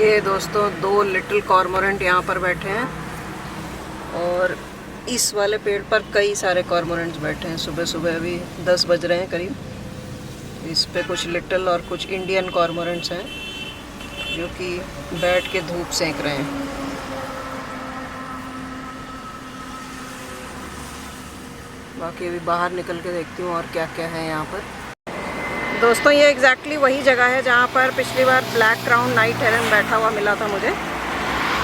ये दोस्तों 2 little cormorant यहाँ पर बैठे हैं और इस वाले पेड़ पर कई सारे कॉर्मोरेंट्स बैठे हैं। सुबह सुबह अभी 10 बज रहे हैं करीब। इस पे कुछ लिटिल और कुछ इंडियन कॉर्मोरेंट्स हैं जो कि बैठ के धूप सेंक रहे हैं। बाकी अभी बाहर निकल के देखती हूँ और क्या क्या है यहाँ पर। दोस्तों ये एग्जैक्टली वही जगह है जहाँ पर पिछली बार ब्लैक क्राउन नाइट हेरन बैठा हुआ मिला था मुझे,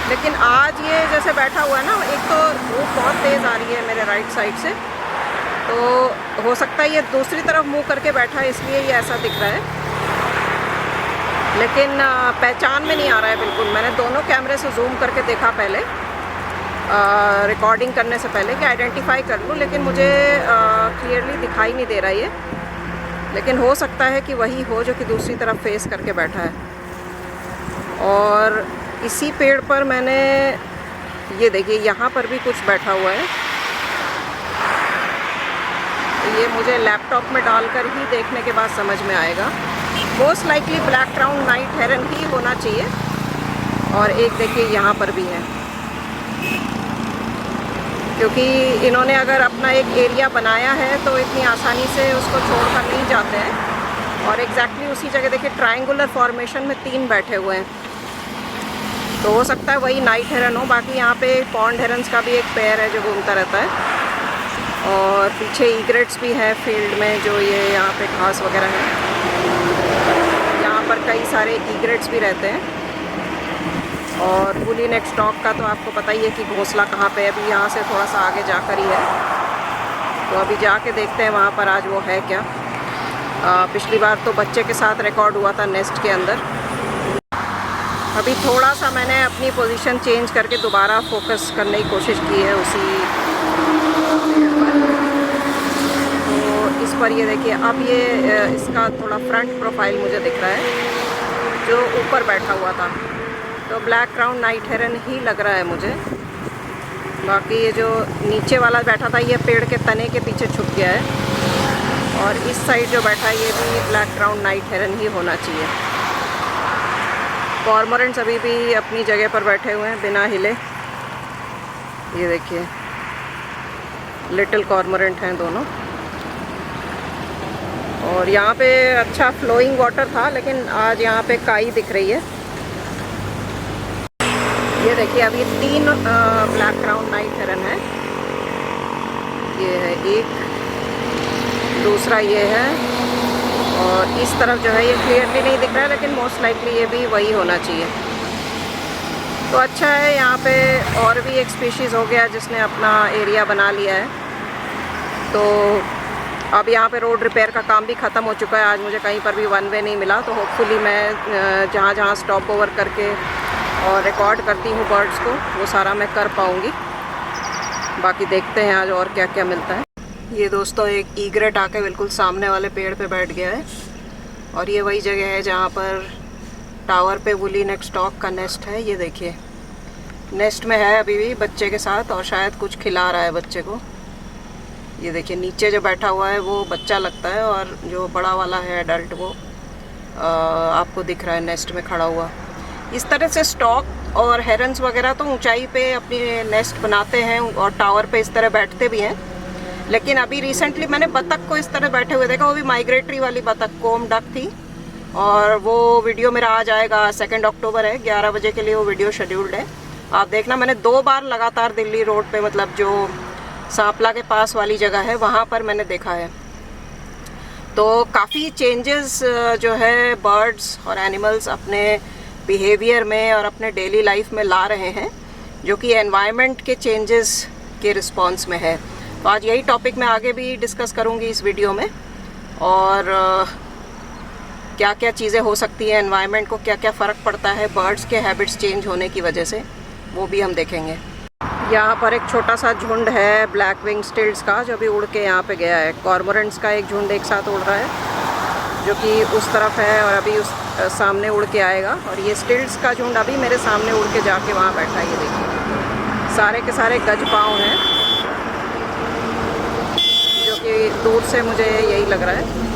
लेकिन आज ये जैसे बैठा हुआ है ना, एक तो धूप बहुत तेज़ आ रही है मेरे राइट साइड से, तो हो सकता है ये दूसरी तरफ मुंह करके बैठा है इसलिए ये ऐसा दिख रहा है, लेकिन पहचान में नहीं आ रहा है बिल्कुल। मैंने दोनों कैमरे से जूम करके देखा पहले रिकॉर्डिंग करने से पहले कि आइडेंटिफाई कर लूँ, लेकिन मुझे क्लियरली दिखाई नहीं दे रहा ये। लेकिन हो सकता है कि वही हो जो कि दूसरी तरफ फेस करके बैठा है। और इसी पेड़ पर मैंने ये देखिए यहाँ पर भी कुछ बैठा हुआ है। ये मुझे लैपटॉप में डालकर ही देखने के बाद समझ में आएगा। Most likely black crown night heron ही होना चाहिए। और एक देखिए यहाँ पर भी है, क्योंकि इन्होंने अगर अपना एक एरिया बनाया है तो इतनी आसानी से उसको छोड़कर नहीं जाते हैं। और एग्जैक्टली उसी जगह देखिए ट्रायंगुलर फॉर्मेशन में 3 बैठे हुए हैं, तो हो सकता है वही नाइट हेरन हो। बाकी यहाँ पे पॉन्ड हेरन्स का भी एक पेयर है जो घूमता रहता है। और पीछे ईग्रेट्स भी हैं फील्ड में, जो ये यहाँ पे घास वगैरह है, यहाँ पर कई सारे ईग्रेट्स भी रहते हैं। और वुली नेक स्टॉक का तो आपको पता ही है कि घोंसला कहाँ पे है। अभी यहाँ से थोड़ा सा आगे जाकर ही है, तो अभी जाके देखते हैं वहाँ पर आज वो है क्या। पिछली बार तो बच्चे के साथ रिकॉर्ड हुआ था नेस्ट के अंदर। अभी थोड़ा सा मैंने अपनी पोजीशन चेंज करके दोबारा फोकस करने की कोशिश की है उसी तो इस पर ये देखिए, अब ये इसका थोड़ा फ्रंट प्रोफाइल मुझे दिख रहा है जो ऊपर बैठा हुआ था, तो ब्लैक क्राउन नाइट हेरन ही लग रहा है मुझे। बाकी ये जो नीचे वाला बैठा था ये पेड़ के तने के पीछे छुप गया है। और इस साइड जो बैठा है ये भी ब्लैक क्राउन नाइट हेरन ही होना चाहिए। कॉर्मोरेंट्स अभी भी अपनी जगह पर बैठे हुए हैं बिना हिले। ये देखिए लिटिल कॉर्मोरेंट हैं दोनों। और यहाँ पे अच्छा फ्लोइंग वाटर था, लेकिन आज यहाँ पे काई दिख रही है। ये देखिए अभी 3 ब्लैक क्राउन नाइट हेरन है। ये है एक, दूसरा ये है, और इस तरफ जो है ये क्लियरली नहीं दिख रहा है, लेकिन मोस्ट लाइकली ये भी वही होना चाहिए। तो अच्छा है, यहाँ पे और भी एक स्पीशीज़ हो गया जिसने अपना एरिया बना लिया है। तो अब यहाँ पे रोड रिपेयर का काम भी ख़त्म हो चुका है। आज मुझे कहीं पर भी 1 वे नहीं मिला, तो होपफुली मैं जहाँ जहाँ स्टॉप ओवर करके और रिकॉर्ड करती हूँ बर्ड्स को, वो सारा मैं कर पाऊँगी। बाकी देखते हैं आज और क्या क्या मिलता है। ये दोस्तों एक ईग्रेट आके बिल्कुल सामने वाले पेड़ पे बैठ गया है, और ये वही जगह है जहाँ पर टावर पे वुली नेक स्टॉक का नेस्ट है। ये देखिए नेस्ट में है अभी भी बच्चे के साथ, और शायद कुछ खिला रहा है बच्चे को। ये देखिए नीचे जो बैठा हुआ है वो बच्चा लगता है, और जो बड़ा वाला है एडल्ट वो आपको दिख रहा है नेस्ट में खड़ा हुआ। इस तरह से स्टॉक और हेरन्स वगैरह तो ऊंचाई पे अपनी नेस्ट बनाते हैं और टावर पे इस तरह बैठते भी हैं। लेकिन अभी रिसेंटली मैंने बतख को इस तरह बैठे हुए देखा, वो भी माइग्रेटरी वाली बतख, कोम डक थी। और वो वीडियो मेरा आज आएगा, 2 अक्टूबर है, 11 बजे के लिए वो वीडियो शेड्यूल्ड है। आप देखना, मैंने 2 बार लगातार दिल्ली रोड पे, मतलब जो सांपला के पास वाली जगह है वहाँ पर मैंने देखा है। तो काफ़ी चेंजेस जो है बर्ड्स और एनिमल्स अपने बिहेवियर में और अपने डेली लाइफ में ला रहे हैं, जो कि एनवायरनमेंट के चेंजेस के रिस्पॉन्स में है। तो आज यही टॉपिक मैं आगे भी डिस्कस करूंगी इस वीडियो में, और क्या क्या चीज़ें हो सकती हैं, एनवायरनमेंट को क्या क्या फ़र्क पड़ता है बर्ड्स के हैबिट्स चेंज होने की वजह से, वो भी हम देखेंगे। यहाँ पर एक छोटा सा झुंड है ब्लैक विंग स्टिल्ट्स का, जो भी उड़ के यहाँ पे गया है। कॉर्मोरेंट्स का एक झुंड एक साथ उड़ रहा है जो कि उस तरफ है, और अभी उस सामने उड़ के आएगा। और ये स्टिल्ट्स का झुंड अभी मेरे सामने उड़ के जाके वहाँ बैठा है। ये देखिए सारे के सारे गज पाँव हैं, जो कि दूर से मुझे यही लग रहा है।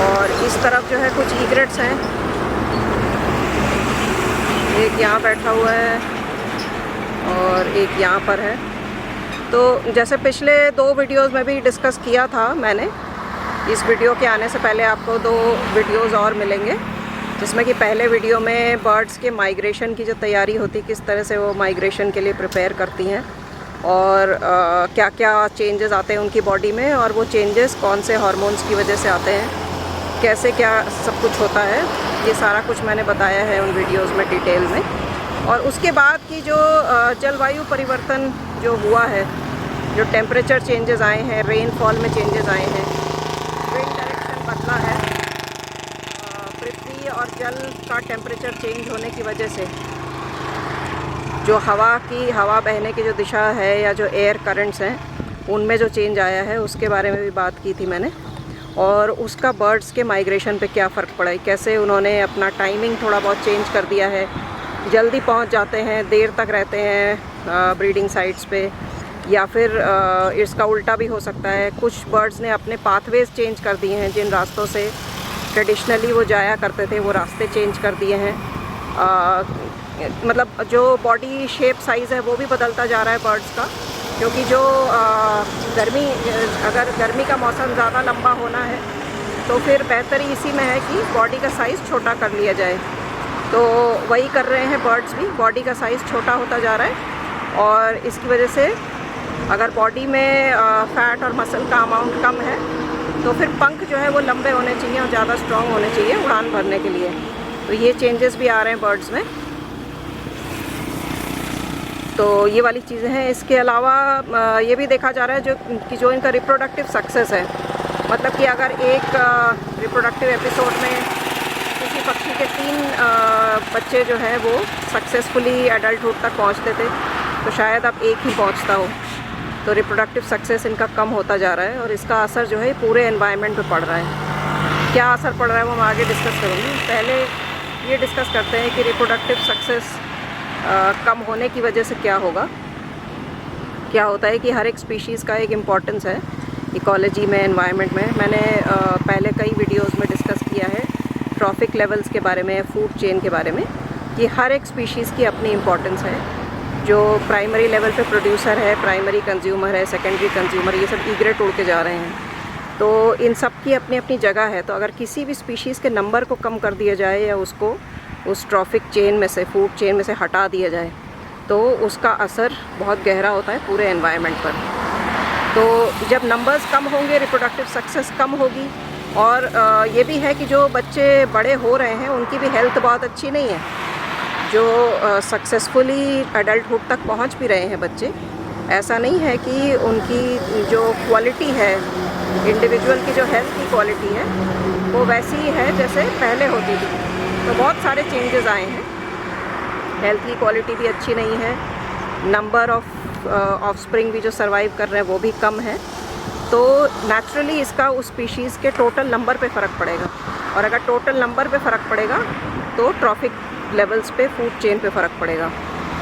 और इस तरफ जो है कुछ ईग्रेट्स हैं, एक यहाँ बैठा हुआ है और एक यहाँ पर है। तो जैसे पिछले 2 वीडियोस में भी डिस्कस किया था मैंने, इस वीडियो के आने से पहले आपको 2 वीडियोस और मिलेंगे, जिसमें कि पहले वीडियो में बर्ड्स के माइग्रेशन की जो तैयारी होती है, किस तरह से वो माइग्रेशन के लिए प्रिपेयर करती हैं और क्या क्या चेंजेस आते हैं उनकी बॉडी में, और वो चेंजेस कौन से हार्मोन्स की वजह से आते हैं, कैसे क्या सब कुछ होता है, ये सारा कुछ मैंने बताया है उन वीडियोस में डिटेल में। और उसके बाद की जो जलवायु परिवर्तन जो हुआ है, जो टेम्परेचर चेंजेस आए हैं, रेनफॉल में चेंजेस आए हैं, विंड डायरेक्शन बदला है, पृथ्वी और जल का टेम्परेचर चेंज होने की वजह से जो हवा बहने की जो दिशा है या जो एयर करंट्स हैं उनमें जो चेंज आया है, उसके बारे में भी बात की थी मैंने। और उसका बर्ड्स के माइग्रेशन पे क्या फ़र्क पड़ा है, कैसे उन्होंने अपना टाइमिंग थोड़ा बहुत चेंज कर दिया है, जल्दी पहुंच जाते हैं, देर तक रहते हैं ब्रीडिंग साइट्स पे, या फिर इसका उल्टा भी हो सकता है। कुछ बर्ड्स ने अपने पाथवेज चेंज कर दिए हैं, जिन रास्तों से ट्रेडिशनली वो जाया करते थे वो रास्ते चेंज कर दिए हैं। मतलब जो बॉडी शेप साइज़ है वो भी बदलता जा रहा है बर्ड्स का, क्योंकि जो अगर गर्मी का मौसम ज़्यादा लंबा होना है तो फिर बेहतरी इसी में है कि बॉडी का साइज़ छोटा कर लिया जाए। तो वही कर रहे हैं बर्ड्स भी, बॉडी का साइज़ छोटा होता जा रहा है, और इसकी वजह से अगर बॉडी में फ़ैट और मसल का अमाउंट कम है तो फिर पंख जो है वो लंबे होने चाहिए और ज़्यादा स्ट्रॉन्ग होने चाहिए उड़ान भरने के लिए। तो ये चेंजेस भी आ रहे हैं बर्ड्स में। तो ये वाली चीज़ें हैं। इसके अलावा ये भी देखा जा रहा है जो इनका रिप्रोडक्टिव सक्सेस है, मतलब कि अगर एक रिप्रोडक्टिव एपिसोड में किसी पक्षी के 3 बच्चे जो हैं वो सक्सेसफुली एडल्टहुड तक पहुंचते थे, तो शायद अब एक ही पहुंचता हो। तो रिप्रोडक्टिव सक्सेस इनका कम होता जा रहा है, और इसका असर जो है पूरे एनवायरनमेंट पे पड़ रहा है। क्या असर पड़ रहा है वो मैं आगे डिस्कस करूँगी। पहले ये डिस्कस करते हैं कि रिप्रोडक्टिव सक्सेस कम होने की वजह से क्या होगा। क्या होता है कि हर एक स्पीशीज़ का एक इम्पॉर्टेंस है इकोलॉजी में, एनवायरनमेंट में। मैंने पहले कई वीडियोस में डिस्कस किया है ट्रॉफिक लेवल्स के बारे में, फूड चेन के बारे में, कि हर एक स्पीशीज़ की अपनी इम्पॉर्टेंस है। जो प्राइमरी लेवल पे प्रोड्यूसर है, प्राइमरी कंज्यूमर है, सेकेंडरी कंज्यूमर, ये सब इग्रेट उड़ के जा रहे हैं। तो इन सब की अपनी अपनी जगह है। तो अगर किसी भी स्पीशीज़ के नंबर को कम कर दिया जाए या उसको उस ट्रॉफिक चेन में से, फूड चेन में से हटा दिया जाए, तो उसका असर बहुत गहरा होता है पूरे एनवायरनमेंट पर। तो जब नंबर्स कम होंगे, रिप्रोडक्टिव सक्सेस कम होगी, और ये भी है कि जो बच्चे बड़े हो रहे हैं उनकी भी हेल्थ बहुत अच्छी नहीं है। जो सक्सेसफुली एडल्टहुड तक पहुंच भी रहे हैं बच्चे, ऐसा नहीं है कि उनकी जो क्वालिटी है, इंडिविजुअल की जो हेल्थ की क्वालिटी है वो वैसी ही है जैसे पहले होती थी। तो बहुत सारे चेंजेस आए हैं। हेल्थ की क्वालिटी भी अच्छी नहीं है, नंबर ऑफ ऑफस्प्रिंग भी जो सर्वाइव कर रहे हैं वो भी कम है। तो नेचुरली इसका उस स्पीशीज़ के टोटल नंबर पे फ़र्क पड़ेगा, और अगर टोटल नंबर पे फ़र्क पड़ेगा तो ट्रॉफिक लेवल्स पे, फूड चेन पे फ़र्क पड़ेगा,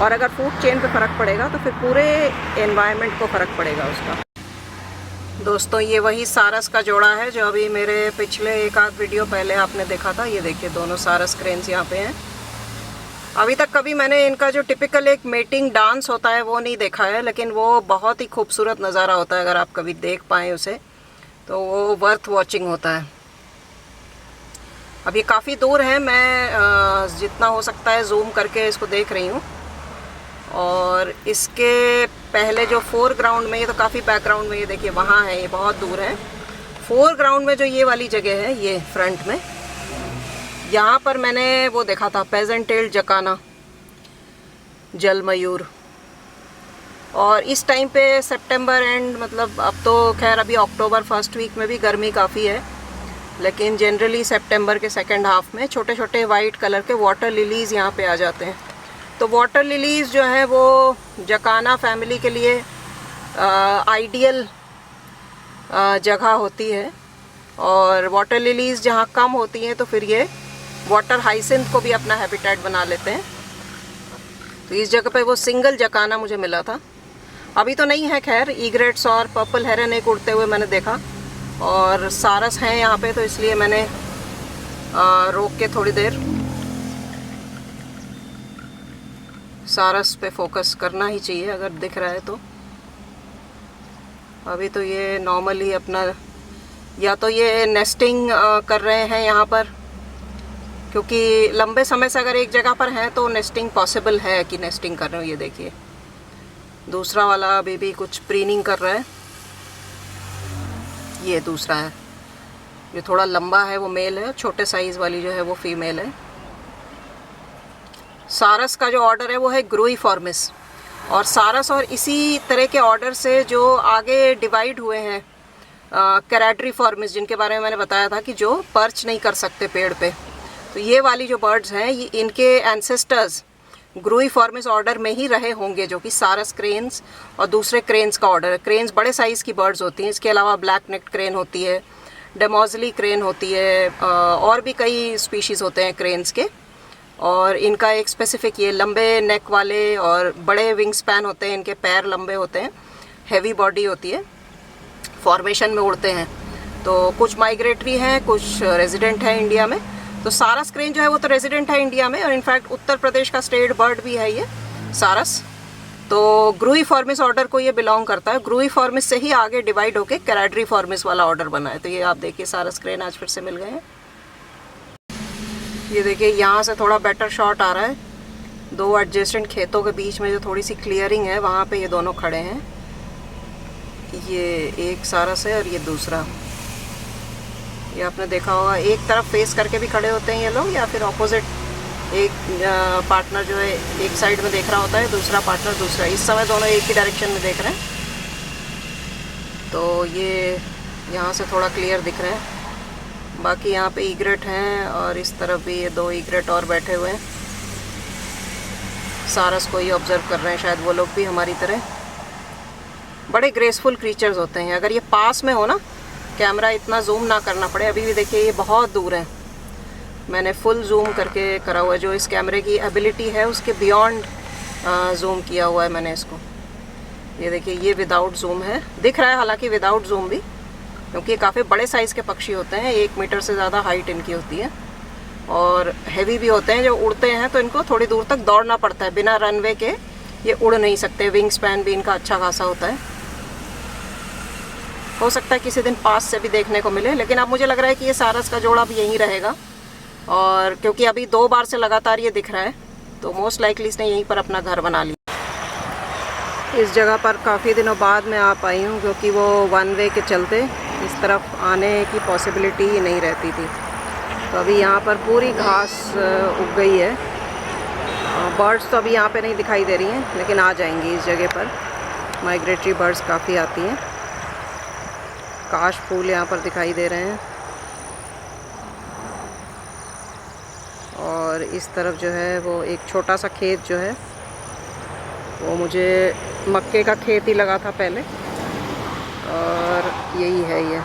और अगर फूड चेन पे फ़र्क पड़ेगा तो फिर पूरे एनवायरनमेंट को फ़र्क पड़ेगा उसका। दोस्तों, ये वही सारस का जोड़ा है जो अभी मेरे पिछले एक आध वीडियो पहले आपने देखा था। ये देखिए दोनों सारस क्रेन्स यहाँ पे हैं। अभी तक कभी मैंने इनका जो टिपिकल एक मेटिंग डांस होता है वो नहीं देखा है, लेकिन वो बहुत ही खूबसूरत नज़ारा होता है। अगर आप कभी देख पाएँ उसे तो वो वर्थ वॉचिंग होता है। अब ये काफ़ी दूर है, मैं जितना हो सकता है जूम करके इसको देख रही हूँ। और इसके पहले जो फोरग्राउंड में, ये तो काफ़ी बैकग्राउंड में, ये देखिए वहाँ है, ये बहुत दूर है। फोरग्राउंड में जो ये वाली जगह है, ये फ्रंट में, यहाँ पर मैंने वो देखा था पेजेंट टेल जकाना, जल मयूर। और इस टाइम पे सितंबर एंड, मतलब अब तो खैर अभी अक्टूबर फर्स्ट वीक में भी गर्मी काफ़ी है, लेकिन जनरली सितंबर के सेकंड हाफ में छोटे छोटे वाइट कलर के वाटर लिलीज़ यहाँ पे आ जाते हैं। तो वाटर लिलीज़ जो है वो जकाना फैमिली के लिए आइडियल जगह होती है। और वाटर लिलीज़ जहाँ कम होती हैं तो फिर ये वाटर हाइसिंथ को भी अपना हैबिटेट बना लेते हैं। तो इस जगह पे वो सिंगल जकाना मुझे मिला था। अभी तो नहीं है खैर, ईग्रेट्स और पर्पल हेरन एक उड़ते हुए मैंने देखा, और सारस हैं यहाँ पे, तो इसलिए मैंने रोक के थोड़ी देर सारस पे फोकस करना ही चाहिए अगर दिख रहा है तो। अभी तो ये नॉर्मली अपना या तो ये नेस्टिंग कर रहे हैं यहाँ पर, क्योंकि लंबे समय से अगर एक जगह पर हैं तो नेस्टिंग पॉसिबल है कि नेस्टिंग कर रहे हो। ये देखिए दूसरा वाला अभी भी कुछ प्रीनिंग कर रहा है। ये दूसरा है, ये थोड़ा लंबा है वो मेल है, छोटे साइज़ वाली जो है वो फीमेल है। सारस का जो ऑर्डर है वो है ग्रुइफॉर्मिस, और सारस और इसी तरह के ऑर्डर से जो आगे डिवाइड हुए हैं कैराड्रीफॉर्मिस, जिनके बारे में मैंने बताया था कि जो पर्च नहीं कर सकते पेड़ पे। तो ये वाली जो बर्ड्स हैं ये इनके एंसेस्टर्स ग्रुइफॉर्मिस ऑर्डर में ही रहे होंगे, जो कि सारस क्रेन्स और दूसरे क्रेन्स का ऑर्डर है। क्रेन्स बड़े साइज़ की बर्ड्स होती हैं, इसके अलावा ब्लैक नेक्ड क्रेन होती है, डेमोजली क्रेन होती है, और भी कई स्पीशीज़ होते हैं क्रेन्स के। और इनका एक स्पेसिफिक ये लंबे नेक वाले और बड़े विंग स्पैन होते हैं, इनके पैर लंबे होते हैं, हैवी बॉडी होती है, फॉर्मेशन में उड़ते हैं। तो कुछ माइग्रेटरी हैं, कुछ रेजिडेंट हैं इंडिया में। तो सारस क्रेन जो है वो तो रेजिडेंट है इंडिया में, और इनफैक्ट उत्तर प्रदेश का स्टेट बर्ड भी है ये सारस। तो ग्रुइफॉर्मिस ऑर्डर को ये बिलोंग करता है। ग्रुइफॉर्मिस से ही आगे डिवाइड होके कैराड्रीफॉर्मिस वाला ऑर्डर बना है। तो ये आप देखिए सारस क्रेन आज फिर से मिल गए हैं। ये देखिए यहाँ से थोड़ा बेटर शॉट आ रहा है, दो एडजेसेंट खेतों के बीच में जो थोड़ी सी क्लियरिंग है वहाँ पे ये दोनों खड़े हैं। ये एक सारस है और ये दूसरा। ये आपने देखा होगा एक तरफ फेस करके भी खड़े होते हैं ये लोग, या फिर ऑपोजिट एक पार्टनर जो है एक साइड में देख रहा होता है, दूसरा पार्टनर दूसरा। इस समय दोनों एक ही डायरेक्शन में देख रहे हैं। तो ये यहाँ से थोड़ा क्लियर दिख रहे हैं। बाकी यहाँ पे ईग्रेट हैं और इस तरफ भी ये दो ईग्रेट और बैठे हुए हैं। सारस को ही ऑब्जर्व कर रहे हैं शायद वो लोग भी हमारी तरह। बड़े ग्रेसफुल क्रीचर्स होते हैं। अगर ये पास में हो ना, कैमरा इतना जूम ना करना पड़े। अभी भी देखिए ये बहुत दूर है, मैंने फुल जूम करके करा हुआ है। जो इस कैमरे की एबिलिटी है उसके बियॉन्ड जूम किया हुआ है मैंने इसको। ये देखिए ये विदाउट जूम है, दिख रहा है हालांकि विदाउट जूम भी, क्योंकि ये काफ़ी बड़े साइज़ के पक्षी होते हैं। 1 मीटर से ज़्यादा हाइट इनकी होती है और हैवी भी होते हैं। जो उड़ते हैं तो इनको थोड़ी दूर तक दौड़ना पड़ता है, बिना रनवे के ये उड़ नहीं सकते। विंग स्पैन भी इनका अच्छा खासा होता है। हो सकता है किसी दिन पास से भी देखने को मिले, लेकिन अब मुझे लग रहा है कि ये सारस का जोड़ा भी यहीं रहेगा। और क्योंकि अभी 2 बार से लगातार ये दिख रहा है तो मोस्ट लाइकली इसने यहीं पर अपना घर बना लिया। इस जगह पर काफ़ी दिनों बाद मैं आ पाई हूँ, क्योंकि वो 1 वे के चलते इस तरफ आने की पॉसिबिलिटी ही नहीं रहती थी। तो अभी यहाँ पर पूरी घास उग गई है। बर्ड्स तो अभी यहाँ पे नहीं दिखाई दे रही हैं, लेकिन आ जाएंगी इस जगह पर। माइग्रेटरी बर्ड्स काफ़ी आती हैं। काश फूल यहाँ पर दिखाई दे रहे हैं। और इस तरफ जो है वो एक छोटा सा खेत जो है वो मुझे मक्के का खेत ही लगा था पहले, और यही है ये।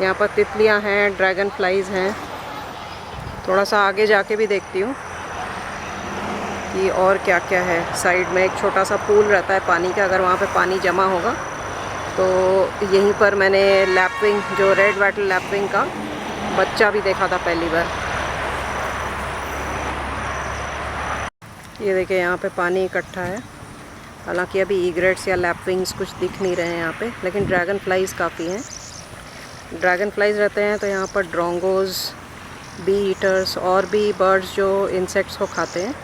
यहाँ पर तितलियाँ हैं, ड्रैगन फ्लाइज हैं। थोड़ा सा आगे जाके भी देखती हूँ कि और क्या क्या है। साइड में एक छोटा सा पूल रहता है पानी का, अगर वहाँ पे पानी जमा होगा तो यहीं पर मैंने लैपविंग, जो रेड वाटल लैपविंग का बच्चा भी देखा था पहली बार। ये देखिए यहाँ पे पानी इकट्ठा है। हालांकि अभी ईग्रेट्स या लैपविंग्स कुछ दिख नहीं रहे हैं यहाँ पे, लेकिन ड्रैगन फ्लाइज काफ़ी हैं। ड्रैगन फ्लाइज रहते हैं तो यहाँ पर ड्रोंगोज, बी ईटर्स और भी बर्ड्स जो इंसेक्ट्स को खाते हैं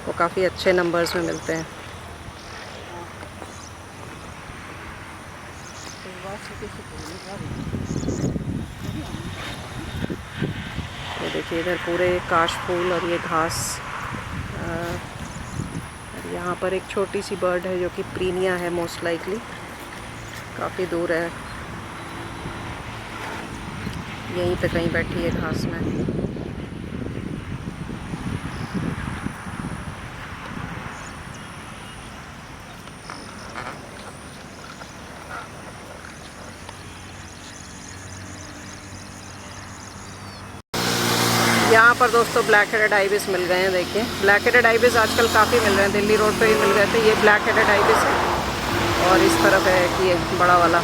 वो काफ़ी अच्छे नंबर्स में मिलते हैं। ये देखिए इधर पूरे काश फूल और ये घास। यहाँ पर एक छोटी सी बर्ड है जो कि प्रीनिया है मोस्ट लाइकली, काफ़ी दूर है, यहीं पे कहीं बैठी है घास में। यहाँ पर दोस्तों ब्लैक हेडेड आइबिस मिल गए हैं। देखिए ब्लैक हेडेड आइबिस आजकल काफ़ी मिल रहे हैं, दिल्ली रोड पे ही मिल गए थे। ये ब्लैक हेडेड आइबिस है और इस तरफ है कि ये बड़ा वाला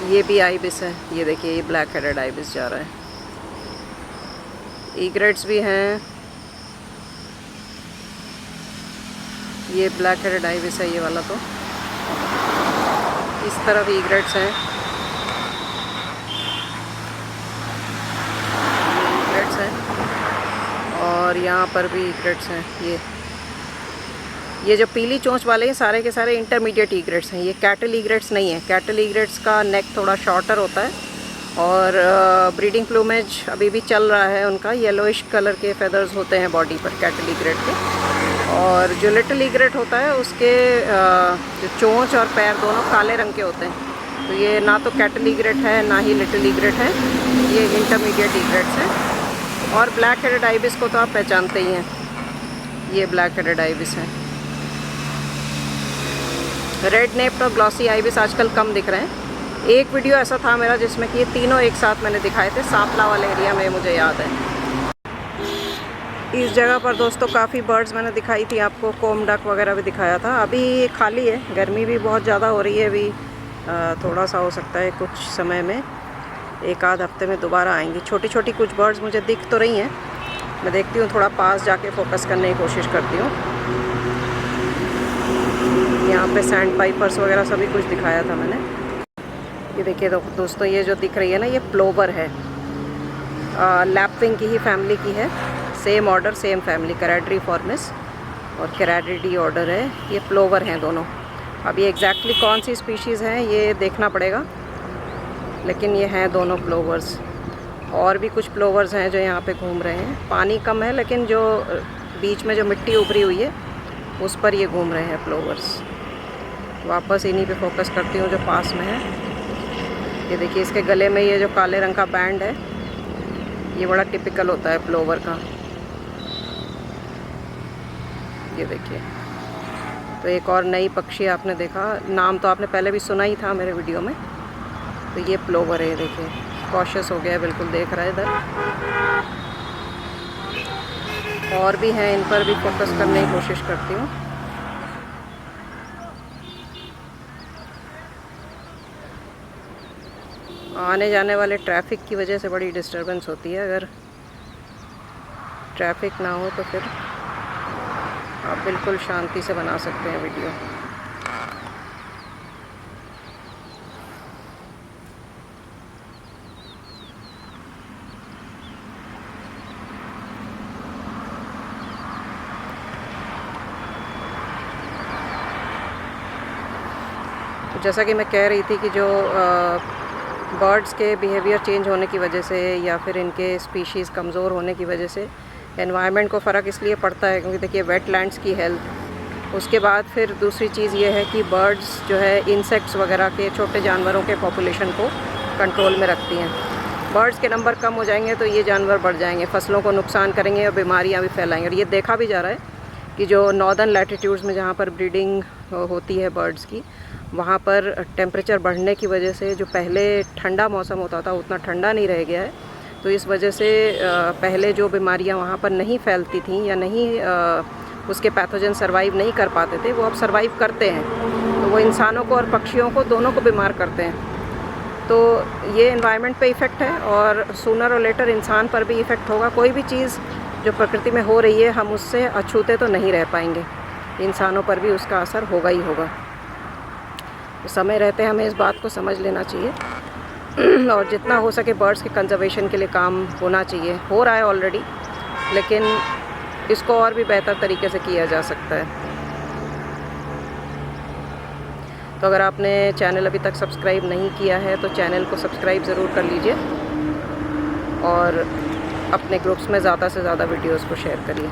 ये भी आइबिस है। ये देखिए ये ब्लैक हेडेड आइबिस जा रहा है। ईग्रेट्स भी हैं ये ब्लैक हेडेड आइबिस है ये वाला। तो इस तरफ ईग्रेट्स हैं, ईग्रेट्स हैं और यहाँ पर भी ईग्रेट्स हैं। ये जो पीली चोंच वाले हैं सारे के सारे इंटरमीडिएट ईग्रेट्स हैं। ये कैटल ईग्रेट्स नहीं है। कैटल ईग्रेट्स का नेक थोड़ा शॉर्टर होता है और ब्रीडिंग प्लूमेज अभी भी चल रहा है उनका। येलोइश कलर के फेदर्स होते हैं बॉडी पर कैटल ईग्रेट के। और जो लिटिल ईग्रेट होता है उसके जो चोंच और पैर दोनों काले रंग के होते हैं। तो ये ना तो कैटल ईग्रेट है ना ही लिटिल ईग्रेट है, ये इंटरमीडिएट ईग्रेट्स हैं। और ब्लैक हेडेड आइबिस को तो आप पहचानते ही हैं, ये ब्लैक हेडेड आइबिस है। रेड नेप्ड और ग्लॉसी आइबिस आजकल कम दिख रहे हैं। एक वीडियो ऐसा था मेरा जिसमें कि ये तीनों एक साथ मैंने दिखाए थे, सांपला वाले एरिया में, मुझे याद है। इस जगह पर दोस्तों काफ़ी बर्ड्स मैंने दिखाई थी आपको, कोम डक वगैरह भी दिखाया था। अभी खाली है, गर्मी भी बहुत ज़्यादा हो रही है। अभी थोड़ा सा हो सकता है कुछ समय में, एक आध हफ्ते में दोबारा आएंगी। छोटी छोटी कुछ बर्ड्स मुझे दिख तो रही हैं, मैं देखती हूँ, थोड़ा पास जाके फोकस करने की कोशिश करती हूँ। यहाँ पे सैंड पाइपर्स वगैरह सभी कुछ दिखाया था मैंने। ये देखिए दोस्तों, ये जो दिख रही है ना, ये प्लोवर है, लैपविंग की ही फैमिली की है। सेम ऑर्डर सेम फैमिली, कैराड्रीफॉर्मिस और कैराडिडी ऑर्डर है। ये प्लोवर हैं दोनों। अब ये एग्जैक्टली कौन सी स्पीशीज़ हैं ये देखना पड़ेगा, लेकिन ये हैं दोनों प्लोवर्स। और भी कुछ प्लोवर्स हैं जो यहाँ पे घूम रहे हैं। पानी कम है लेकिन जो बीच में जो मिट्टी उभरी हुई है उस पर ये घूम रहे हैं प्लोवर्स। वापस इन्हीं पे फोकस करती हूँ जो पास में है। ये देखिए इसके गले में ये जो काले रंग का बैंड है, ये बड़ा टिपिकल होता है प्लोवर का। ये देखिए, तो एक और नई पक्षी आपने देखा, नाम तो आपने पहले भी सुना ही था मेरे वीडियो में। तो ये प्लोवर है, देखिए कॉशियस हो गया है, बिल्कुल देख रहा है इधर। और भी हैं, इन पर भी फोकस करने की कोशिश करती हूँ। आने जाने वाले ट्रैफिक की वजह से बड़ी डिस्टरबेंस होती है। अगर ट्रैफिक ना हो तो फिर आप बिल्कुल शांति से बना सकते हैं वीडियो। तो जैसा कि मैं कह रही थी कि जो बर्ड्स के बिहेवियर चेंज होने की वजह से या फिर इनके स्पीशीज़ कमज़ोर होने की वजह से एनवायरनमेंट को फ़र्क इसलिए पड़ता है क्योंकि देखिए वेटलैंड्स की हेल्थ, उसके बाद फिर दूसरी चीज़ ये है कि बर्ड्स जो है इंसेक्ट्स वगैरह के, छोटे जानवरों के पॉपुलेशन को कंट्रोल में रखती हैं। बर्ड्स के नंबर कम हो जाएंगे तो ये जानवर बढ़ जाएंगे, फसलों को नुकसान करेंगे और बीमारियाँ भी फैलाएंगे। और ये देखा भी जा रहा है कि जो नॉर्दर्न लैटिट्यूड्स में जहाँ पर ब्रीडिंग होती है बर्ड्स की, वहाँ पर टेम्परेचर बढ़ने की वजह से जो पहले ठंडा मौसम होता था उतना ठंडा नहीं रह गया है। तो इस वजह से पहले जो बीमारियाँ वहाँ पर नहीं फैलती थीं या नहीं उसके पैथोजन सर्वाइव नहीं कर पाते थे, वो अब सर्वाइव करते हैं। तो वो इंसानों को और पक्षियों को दोनों को बीमार करते हैं। तो ये एनवायरनमेंट पे इफ़ेक्ट है और सूनर और लेटर इंसान पर भी इफ़ेक्ट होगा। कोई भी चीज़ जो प्रकृति में हो रही है हम उससे अछूते तो नहीं रह पाएंगे, इंसानों पर भी उसका असर होगा ही होगा। तो समय रहते हमें इस बात को समझ लेना चाहिए और जितना हो सके बर्ड्स के कंजर्वेशन के लिए काम होना चाहिए। हो रहा है ऑलरेडी, लेकिन इसको और भी बेहतर तरीके से किया जा सकता है। तो अगर आपने चैनल अभी तक सब्सक्राइब नहीं किया है तो चैनल को सब्सक्राइब ज़रूर कर लीजिए और अपने ग्रुप्स में ज़्यादा से ज़्यादा वीडियोज़ को शेयर करिए।